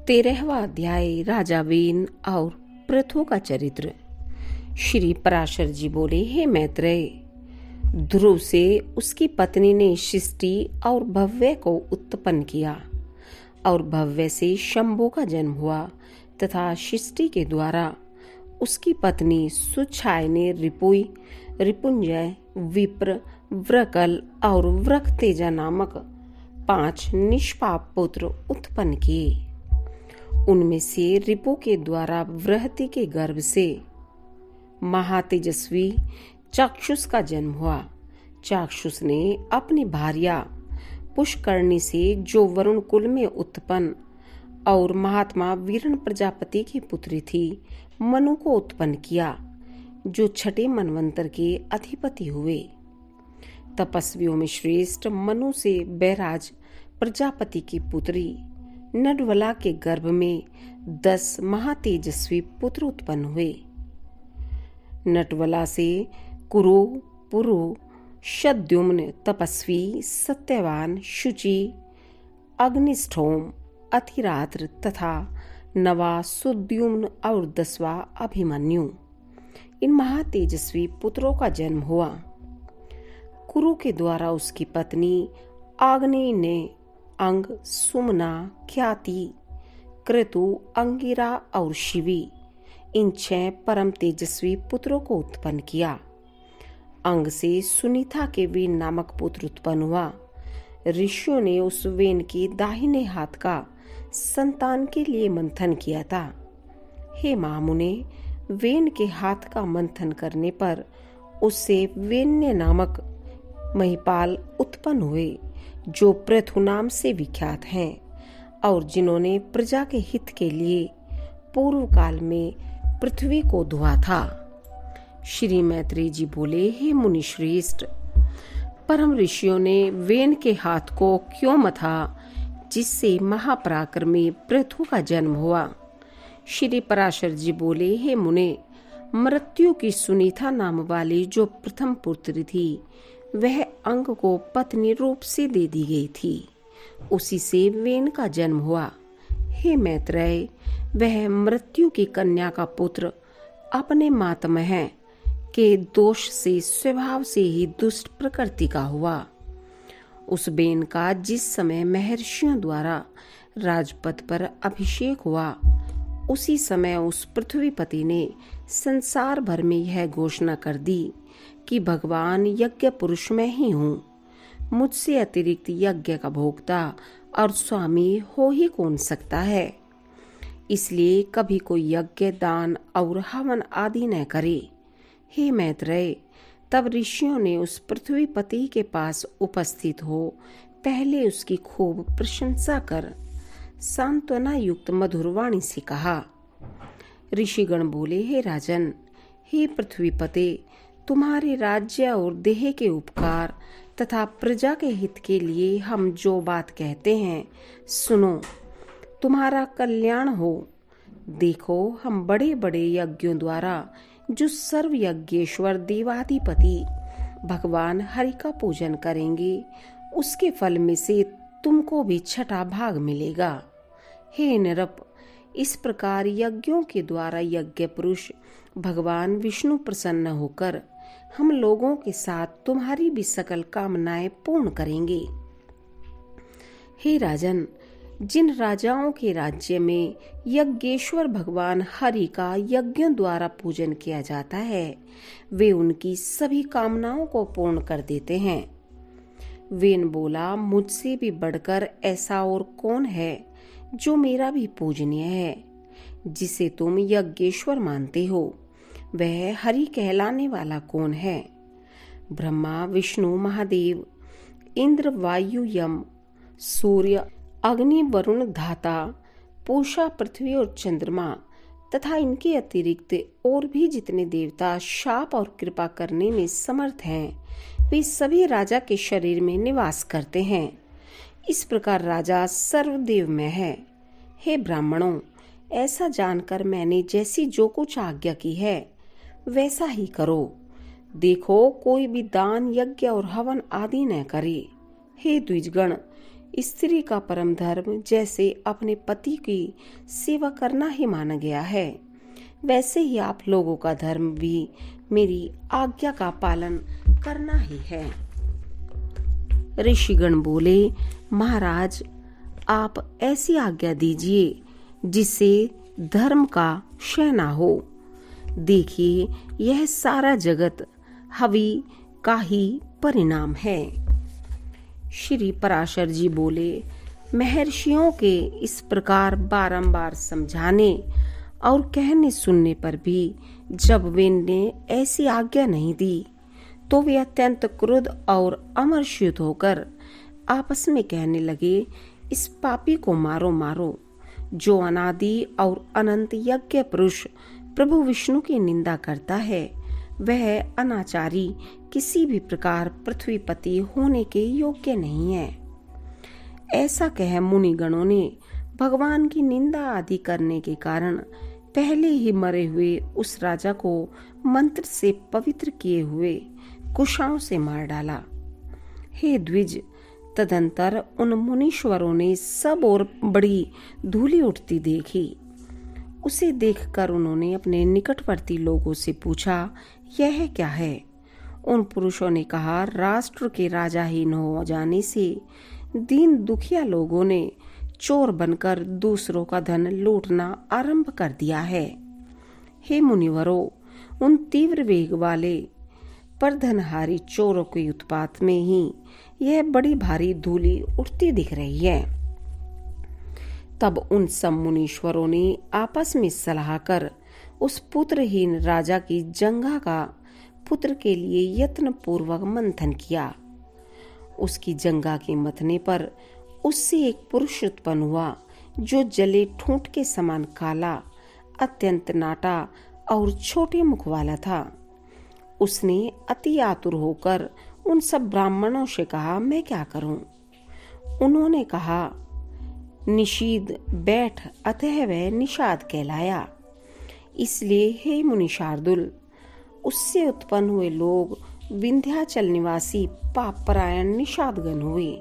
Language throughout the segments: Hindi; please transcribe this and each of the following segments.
13वां अध्याय राजा वेन और पृथु का चरित्र। श्री पराशर जी बोले, हे मैत्रेय, ध्रुव से उसकी पत्नी ने शिष्टि और भव्य को उत्पन्न किया और भव्य से शंभु का जन्म हुआ तथा शिष्टि के द्वारा उसकी पत्नी सुछाय ने रिपुंजय, विप्र, व्रकल और व्रकतेजा नामक 5 निष्पाप पुत्र उत्पन्न किए। उनमें से रिपु के द्वारा बृहति के गर्भ से महातेजस्वी चाक्षुष का जन्म हुआ। चाक्षुष ने अपनी भार्या पुष्करणी से, जो वरुण कुल में उत्पन्न और महात्मा वीरण प्रजापति की पुत्री थी, मनु को उत्पन्न किया, जो 6ठे मनवंतर के अधिपति हुए। तपस्वियों में श्रेष्ठ मनु से बैराज प्रजापति की पुत्री नडवला के गर्भ में 10 महातेजस्वी पुत्र उत्पन्न हुए। नटवला से कुरु, पुरु, शद्युम्न, तपस्वी, सत्यवान, शुचि, अग्निष्ठोम, अतिरात्र तथा नवा सुद्युम्न और 10वां अभिमन्यु, इन महातेजस्वी पुत्रों का जन्म हुआ। कुरु के द्वारा उसकी पत्नी आग्नेय ने अंग, सुमना, ख्याति, क्रतु, अंगिरा और शिवी, इन 6 परम तेजस्वी पुत्रों को उत्पन्न किया। अंग से सुनीता के वेन नामक पुत्र उत्पन्न हुआ। ऋषियों ने उस वेन के दाहिने हाथ का संतान के लिए मंथन किया था। हे महामुने, वेन के हाथ का मंथन करने पर उससे वेन्य नामक महिपाल उत्पन्न हुए, जो पृथु नाम से विख्यात हैं और जिन्होंने प्रजा के हित के लिए पूर्व काल में पृथ्वी को धुआ था। श्री मैत्रेय जी बोले, हे मुनि श्रेष्ठ, परम ऋषियों ने वेन के हाथ को क्यों मथा, जिससे महापराक्रमी पृथु का जन्म हुआ। श्री पराशर जी बोले, हे मुने, मृत्यु की सुनीता नाम वाली जो प्रथम पुत्री थी, वह अंग को पत्नी रूप से दे दी गई थी, उसी से वेन का जन्म हुआ। हे मैत्रेय, वह मृत्यु की कन्या का पुत्र अपने मातामह के दोष से स्वभाव से ही दुष्ट प्रकृति का हुआ। उस बेन का जिस समय महर्षियों द्वारा राजपद पर अभिषेक हुआ, उसी समय उस पृथ्वीपति ने संसार भर में यह घोषणा कर दी कि भगवान यज्ञ पुरुष में ही हूँ, मुझसे अतिरिक्त यज्ञ का भोक्ता और स्वामी हो ही कौन सकता है। इसलिए कभी कोई यज्ञ, दान और हवन आदि न करे। हे मैत्रेय, तब ऋषियों ने उस पृथ्वीपति के पास उपस्थित हो पहले उसकी खूब प्रशंसा कर सांत्वना युक्त मधुर वाणी से कहा। ऋषिगण बोले, हे राजन, हे पृथ्वीपते, तुम्हारे राज्य और देह के उपकार तथा प्रजा के हित के लिए हम जो बात कहते हैं, सुनो, तुम्हारा कल्याण हो। देखो, हम बड़े बड़े यज्ञों द्वारा जो सर्व यज्ञेश्वर देवाधिपति भगवान हरि का पूजन करेंगे, उसके फल में से तुमको भी 6ठा भाग मिलेगा। हे नृप, इस प्रकार यज्ञों के द्वारा यज्ञ पुरुष भगवान विष्णु प्रसन्न होकर हम लोगों के साथ तुम्हारी भी सकल कामनाएं पूर्ण करेंगे। हे राजन, जिन राजाओं के राज्य में यज्ञेश्वर भगवान हरि का यज्ञों द्वारा पूजन किया जाता है, वे उनकी सभी कामनाओं को पूर्ण कर देते हैं। वेन बोला, मुझसे भी बढ़कर ऐसा और कौन है जो मेरा भी पूजनीय है, जिसे तुम यज्ञेश्वर मानते हो। वह हरि कहलाने वाला कौन है। ब्रह्मा, विष्णु, महादेव, इंद्र, वायु, यम, सूर्य, अग्नि, वरुण, धाता, पूषा, पृथ्वी और चंद्रमा तथा इनके अतिरिक्त और भी जितने देवता शाप और कृपा करने में समर्थ हैं, वे सभी राजा के शरीर में निवास करते हैं। इस प्रकार राजा सर्वदेव में है। हे ब्राह्मणों, ऐसा जानकर मैंने जैसी जो कुछ आज्ञा की है, वैसा ही करो। देखो, कोई भी दान, यज्ञ और हवन आदि न करे। हे द्विजगण, स्त्री का परम धर्म जैसे अपने पति की सेवा करना ही माना गया है, वैसे ही आप लोगों का धर्म भी मेरी आज्ञा का पालन करना ही है। ऋषिगण बोले, महाराज, आप ऐसी आज्ञा दीजिए जिससे धर्म का क्षय ना हो। देखिए, यह सारा जगत हवि का ही परिणाम है। श्री पराशर जी बोले, महर्षियों के इस प्रकार बारंबार समझाने और कहने सुनने पर भी जब वे ने ऐसी आज्ञा नहीं दी तो वे अत्यंत क्रुद्ध और अमरशूत होकर आपस में कहने लगे, इस पापी को मारो मारो, जो अनादि और अनंत यज्ञ पुरुष प्रभु विष्णु की निंदा करता है, वह अनाचारी किसी भी प्रकार पृथ्वीपति होने के योग्य नहीं है। ऐसा कह मुनिगणों ने भगवान की निंदा आदि करने के कारण पहले ही मरे हुए उस राजा को मंत्र से पवित्र किए हुए कुशाओं से मार डाला। हे द्विज, तदंतर उन मुनीश्वरों ने सब ओर बड़ी धूली उठती देखी। उसे देखकर उन्होंने अपने निकटवर्ती लोगों से पूछा, यह क्या है? उन पुरुषों ने कहा, राष्ट्र के राजाहीन हो जाने से दीन दुखिया लोगों ने चोर बनकर दूसरों का धन लूटना आरंभ कर दिया है। हे मुनिवरों, उन तीव्र वेग वाले पर धनहारी चोरों के उत्पात में ही यह बड़ी भारी धूली उठती दिख रही है। तब उन सब मुनीश्वरों ने आपस में सलाह कर उस पुत्रहीन राजा की जंघा का पुत्र के लिए यत्न पूर्वक मंथन किया। उसकी जंघा के मथने पर उससे एक पुरुष उत्पन्न हुआ जो जले ठूंठ के समान काला, अत्यंत नाटा और छोटे मुख वाला था। उसने अति आतुर होकर उन सब ब्राह्मणों से कहा, मैं क्या करूं? उन्होंने कहा, निषीद बैठ, अतः वह निषाद कहलाया। इसलिए हे मुनि शार्दुल, उससे उत्पन्न हुए लोग विंध्याचल निवासी पापपरायण निषादगण हुए।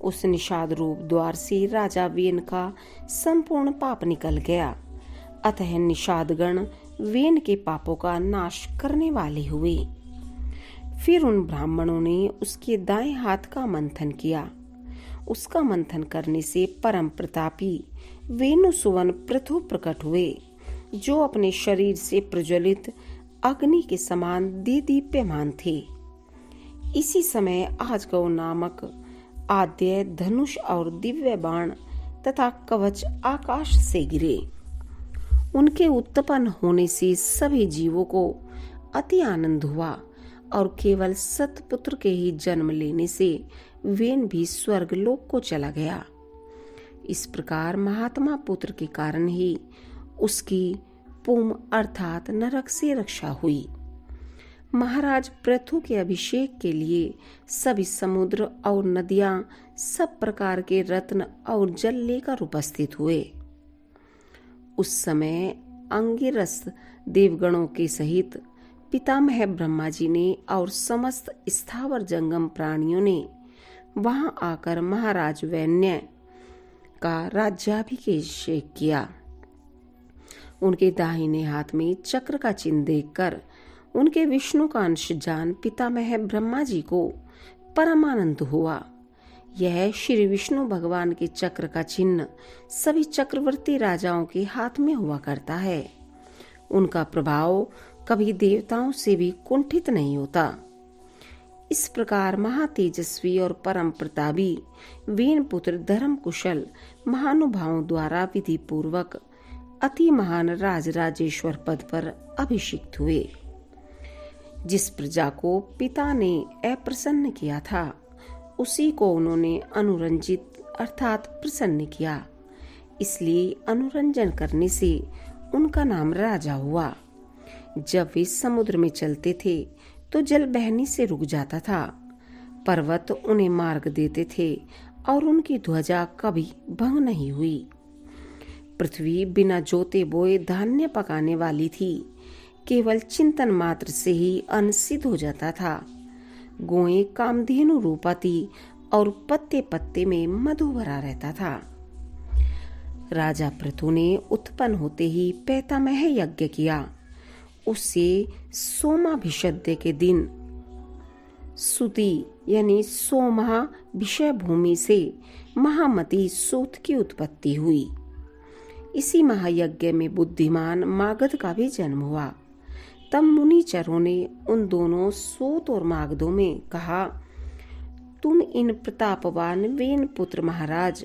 उस निषाद रूप द्वार से राजा वेन का संपूर्ण पाप निकल गया, अतः निषादगण वेन के पापों का नाश करने वाले हुए। फिर उन ब्राह्मणों ने उसके दाएं हाथ का मंथन किया। उसका मंथन करने से परम प्रतापी वेणु सुवन पृथु प्रकट हुए, जो अपने शरीर से प्रज्वलित अग्नि के समान दीप्यमान थे। इसी समय आजगौ नामक आद्य धनुष और दिव्य बाण तथा कवच आकाश से गिरे। उनके उत्पन्न होने से सभी जीवों को अति आनंद हुआ और केवल सतपुत्र के ही जन्म लेने से वेन भी स्वर्ग लोक को चला गया। इस प्रकार महात्मा पुत्र के कारण ही उसकी पुम अर्थात नरक से रक्षा हुई। महाराज पृथु के अभिषेक के लिए सभी समुद्र और नदियां सब प्रकार के रत्न और जल लेकर उपस्थित हुए। उस समय अंगिरस देवगणों के सहित पितामह ब्रह्मा जी ने और समस्त स्थावर जंगम प्राणियों ने वहां आकर महाराज वैन्य का राज्याभिषेक किया। उनके दाहिने हाथ में चक्र का चिन्ह देखकर उनके विष्णु का अंश जान पितामह ब्रह्मा जी को परमानंद हुआ। यह श्री विष्णु भगवान के चक्र का चिन्ह सभी चक्रवर्ती राजाओं के हाथ में हुआ करता है। उनका प्रभाव कभी देवताओं से भी कुंठित नहीं होता। इस प्रकार महातेजस्वी और परम प्रतापी वेन पुत्र धर्म कुशल महानुभावों द्वारा विधि पूर्वक अति महान राजराजेश्वर पद पर अभिषिक्त हुए। जिस प्रजा को पिता ने अप्रसन्न किया था, उसी को उन्होंने अनुरंजित अर्थात प्रसन्न किया। इसलिए अनुरंजन करने से उनका नाम राजा हुआ। जब वे समुद्र में चलते थे तो जल बहने से रुक जाता था, पर्वत उन्हें मार्ग देते थे और उनकी ध्वजा कभी भंग नहीं हुई। पृथ्वी बिना जोते बोए धान्य पकाने वाली थी, केवल चिंतन मात्र से ही अन्न सिद्ध हो जाता था। गोएं कामधेनु रूपाती और पत्ते पत्ते में मधु भरा रहता था। राजा पृथु ने उत्पन्न होते ही पैतामह यज्ञ किया। उससे सोमाभिषद्य के दिन सुति यानी सोमा विषय भूमि से महामती सूत की उत्पत्ति हुई। इसी महायज्ञ में बुद्धिमान मागध का भी जन्म हुआ। तब मुनिचरों ने उन दोनों सूत और मागधों में कहा, तुम इन प्रतापवान वेन पुत्र महाराज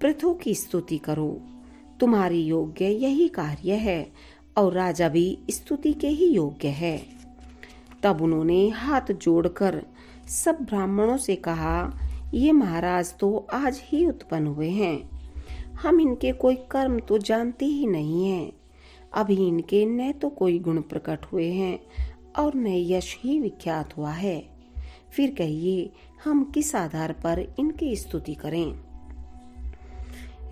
पृथु की स्तुति करो। तुम्हारी योग्य यही कार्य है और राजा भी स्तुति के ही योग्य है। तब उन्होंने हाथ जोड़कर सब ब्राह्मणों से कहा, ये महाराज तो आज ही उत्पन्न हुए हैं। हम इनके कोई कर्म तो जानते ही नहीं हैं। अभी इनके न तो कोई गुण प्रकट हुए हैं और न यश ही विख्यात हुआ है। फिर कहिए हम किस आधार पर इनकी स्तुति करें।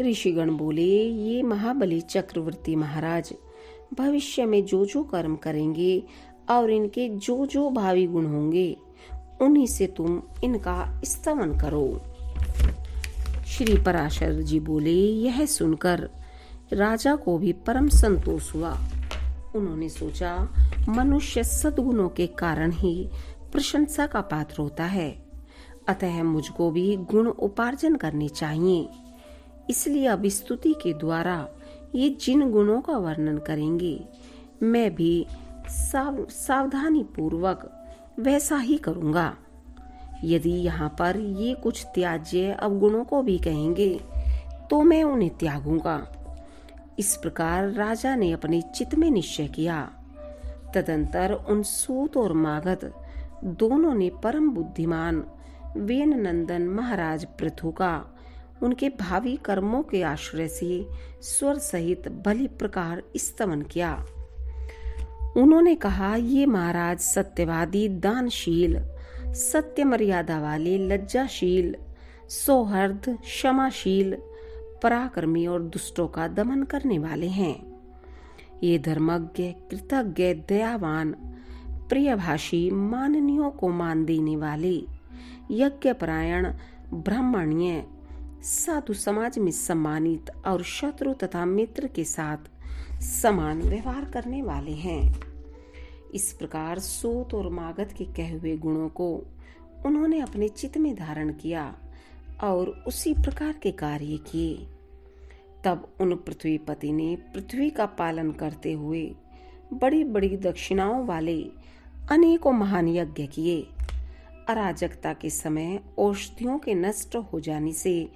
ऋषिगण बोले, ये महाबली चक्रवर्ती महाराज भविष्य में जो जो कर्म करेंगे और इनके जो जो भावी गुण होंगे उन्हीं से तुम इनका स्तवन करो। श्री पराशर जी बोले, यह सुनकर राजा को भी परम संतोष हुआ। उन्होंने सोचा, मनुष्य सद्गुणों के कारण ही प्रशंसा का पात्र होता है, अतः मुझको भी गुण उपार्जन करने चाहिए। इसलिए अब स्तुति के द्वारा ये जिन गुणों का वर्णन करेंगे मैं भी सावधानी पूर्वक वैसा ही करूंगा। यदि यहाँ पर ये कुछ त्याज्य अवगुणों को भी कहेंगे तो मैं उन्हें त्यागूंगा। इस प्रकार राजा ने अपने चित्त में निश्चय किया। तदंतर उन सूत और मागध दोनों ने परम बुद्धिमान वेन नंदन महाराज पृथु का उनके भावी कर्मों के आश्रय से स्वर सहित भली प्रकार स्तवन किया। उन्होंने कहा, ये महाराज सत्यवादी, दानशील, सत्य मर्यादा वाले, लज्जाशील, सौहर्द, क्षमाशील, पराक्रमी और दुष्टों का दमन करने वाले हैं। ये धर्मज्ञ, कृतज्ञ, दयावान, प्रियभाषी, माननीयों को मान देने वाले, यज्ञपरायण, ब्राह्मण्य, साधु समाज में सम्मानित और शत्रु तथा मित्र के साथ समान व्यवहार करने वाले हैं। इस प्रकार सूत और मागध के कहे हुए गुणों को उन्होंने अपने चित्त में धारण किया और उसी प्रकार के कार्य किए। तब उन पृथ्वीपति ने पृथ्वी का पालन करते हुए बड़ी बड़ी दक्षिणाओं वाले अनेकों महान यज्ञ किए। अराजकता के समय औषधियों के नष्ट हो जाने से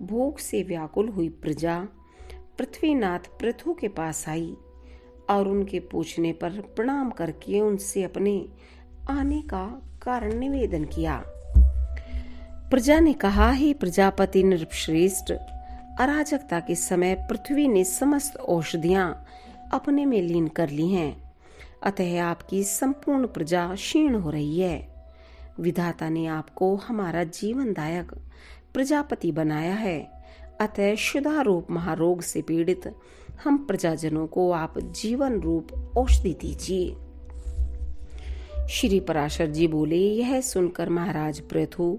भूख से व्याकुल हुई प्रजा पृथ्वीनाथ पृथु के पास आई और उनके पूछने पर प्रणाम करके उनसे अपने आने का कारण निवेदन किया। प्रजा ने कहा, हे प्रजापति नृपश्रेष्ठ, अराजकता के समय पृथ्वी ने समस्त औषधियां अपने में लीन कर ली हैं, अतः आपकी संपूर्ण प्रजा क्षीण हो रही है। विधाता ने आपको हमारा जीवनदायक प्रजापति बनाया है, अतः क्षुधा रूप महारोग से पीड़ित हम प्रजाजनों को आप जीवन रूप औषधि दीजिए। श्री पराशर जी बोले, यह सुनकर महाराज पृथु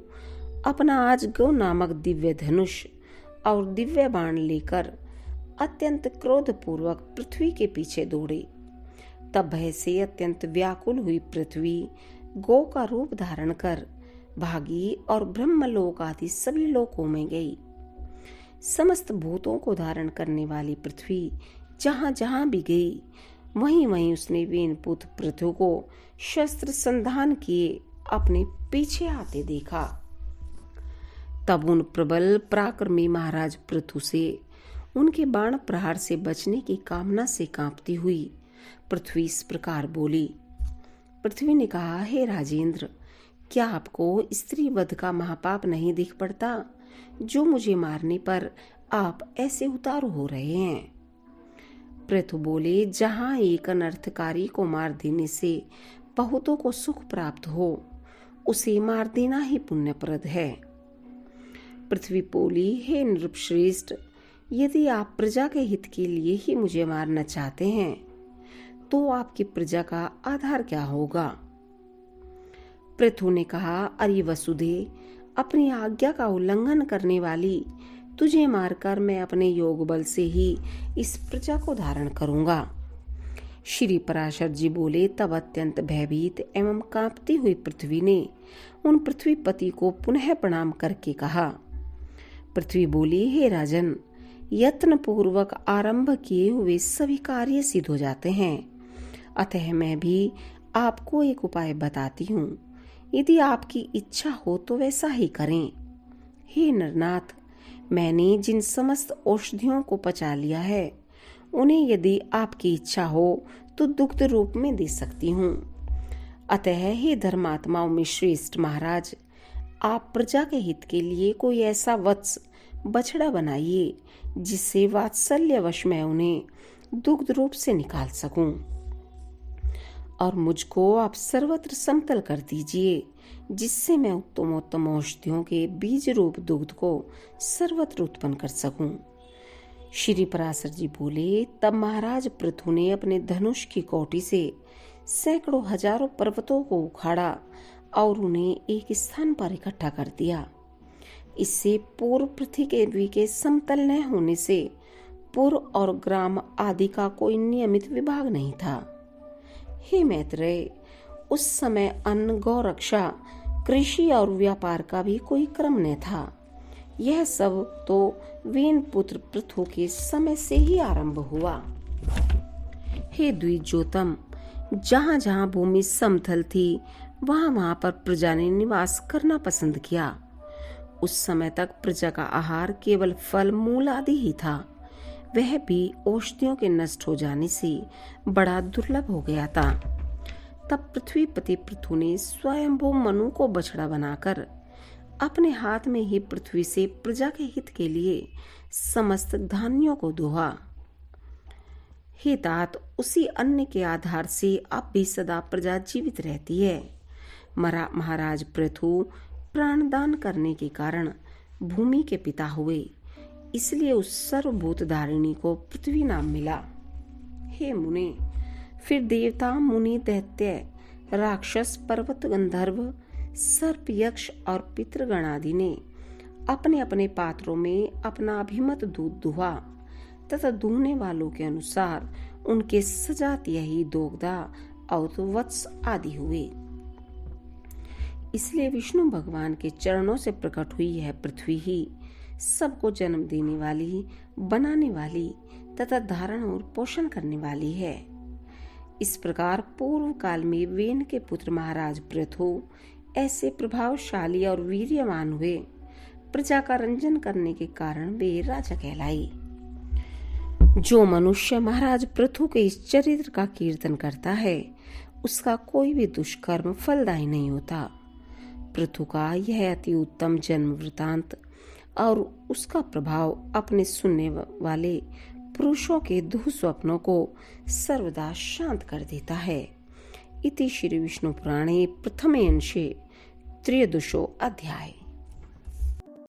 अपना आज गौ नामक दिव्य धनुष और दिव्य बाण लेकर अत्यंत क्रोध पूर्वक पृथ्वी के पीछे दौड़े। तब भय से अत्यंत व्याकुल हुई पृथ्वी गौ का रूप धारण कर भागी और ब्रह्मलोक आदि सभी लोकों में गई। समस्त भूतों को धारण करने वाली पृथ्वी जहां जहां भी गई वहीं वहीं उसने वेनपुत्र पृथु को शस्त्र संधान किए अपने पीछे आते देखा। तब उन प्रबल पराक्रमी महाराज पृथु से उनके बाण प्रहार से बचने की कामना से कांपती हुई पृथ्वी इस प्रकार बोली। पृथ्वी ने कहा, हे राजेंद्र, क्या आपको स्त्री वध का महापाप नहीं दिख पड़ता जो मुझे मारने पर आप ऐसे उतारू हो रहे हैं? पृथु बोले, जहां एक अनर्थकारी को मार देने से बहुतों को सुख प्राप्त हो उसे मार देना ही पुण्यप्रद है। पृथ्वी बोली, हे नृपश्रेष्ठ, यदि आप प्रजा के हित के लिए ही मुझे मारना चाहते हैं तो आपकी प्रजा का आधार क्या होगा? पृथु ने कहा, अरे वसुधे, अपनी आज्ञा का उल्लंघन करने वाली तुझे मारकर मैं अपने योग बल से ही इस प्रजा को धारण करूंगा। श्री पराशर जी बोले, तब अत्यंत भयभीत एवं कांपती हुई पृथ्वी ने उन पृथ्वीपति को पुनः प्रणाम करके कहा। पृथ्वी बोली, हे राजन, यत्न पूर्वक आरंभ किए हुए सभी कार्य सिद्ध हो जाते हैं, अतः मैं भी आपको एक उपाय बताती हूँ। यदि आपकी इच्छा हो तो वैसा ही करें। हे नरनाथ, मैंने जिन समस्त औषधियों को पचा लिया है, उन्हें यदि आपकी इच्छा हो तो दुग्ध रूप में दे सकती हूँ। अतः हे धर्मात्माओं में श्रेष्ठ महाराज, आप प्रजा के हित के लिए कोई ऐसा वत्स बछड़ा बनाइए जिससे वात्सल्यवश मैं उन्हें दुग्ध रूप से निकाल सकूं, और मुझको आप सर्वत्र समतल कर दीजिए, जिससे मैं उत्तमोत्तम औषधियों के बीज रूप दुग्ध को सर्वत्र उत्पन्न कर सकूं। श्री पराशर जी बोले, तब महाराज पृथु ने अपने धनुष की कोटि से सैकड़ों हजारों पर्वतों को उखाड़ा और उन्हें एक स्थान पर इकट्ठा कर दिया। इससे पूर्व पृथ्वी के समतल न होने से पुर और ग्राम आदि का कोई नियमित विभाग नहीं था। हे मैत्रेय, उस समय अन्न, गौरक्षा, कृषि और व्यापार का भी कोई क्रम न था। यह सब तो वेन पुत्र पृथु के समय से ही आरंभ हुआ। हे द्विजोतम, जहाँ जहाँ भूमि समतल थी वहाँ वहाँ पर प्रजा ने निवास करना पसंद किया। उस समय तक प्रजा का आहार केवल फल मूल आदि ही था, वह भी औषधियों के नष्ट हो जाने से बड़ा दुर्लभ हो गया था। तब पृथ्वीपति पृथु ने स्वयंभू मनु को बछड़ा बनाकर अपने हाथ में ही पृथ्वी से प्रजा के हित के लिए समस्त धान्यों को दुहा। हे तात, उसी अन्न के आधार से अब भी सदा प्रजा जीवित रहती है। महाराज पृथु प्राणदान करने के कारण भूमि के पिता हुए, इसलिए उस सर्वभूत धारिणी को पृथ्वी नाम मिला। हे मुने, फिर देवता, मुनि, दैत्य, राक्षस, पर्वत, गंधर्व, सर्प, यक्ष और पितृगण आदि ने अपने अपने पात्रों में अपना अभिमत दूध दुहा तथा दुहने वालों के अनुसार उनके सजातीय ही दोग्धा और वत्स आदि हुए। इसलिए विष्णु भगवान के चरणों से प्रकट हुई यह पृथ्वी ही सबको जन्म देने वाली, बनाने वाली तथा धारण और पोषण करने वाली है। इस प्रकार पूर्व काल में वेन के पुत्र महाराज पृथु ऐसे प्रभावशाली और वीर्यवान हुए, प्रजा का रंजन करने के कारण वे राजा कहलाई। जो मनुष्य महाराज पृथु के इस चरित्र का कीर्तन करता है, उसका कोई भी दुष्कर्म फलदायी नहीं होता। पृथु का यह अति उत्तम जन्म वृतांत और उसका प्रभाव अपने सुनने वाले पुरुषों के दुःस्वप्नों को सर्वदा शांत कर देता है। इति श्री विष्णु पुराणे प्रथमे अंशे 13 अध्याय।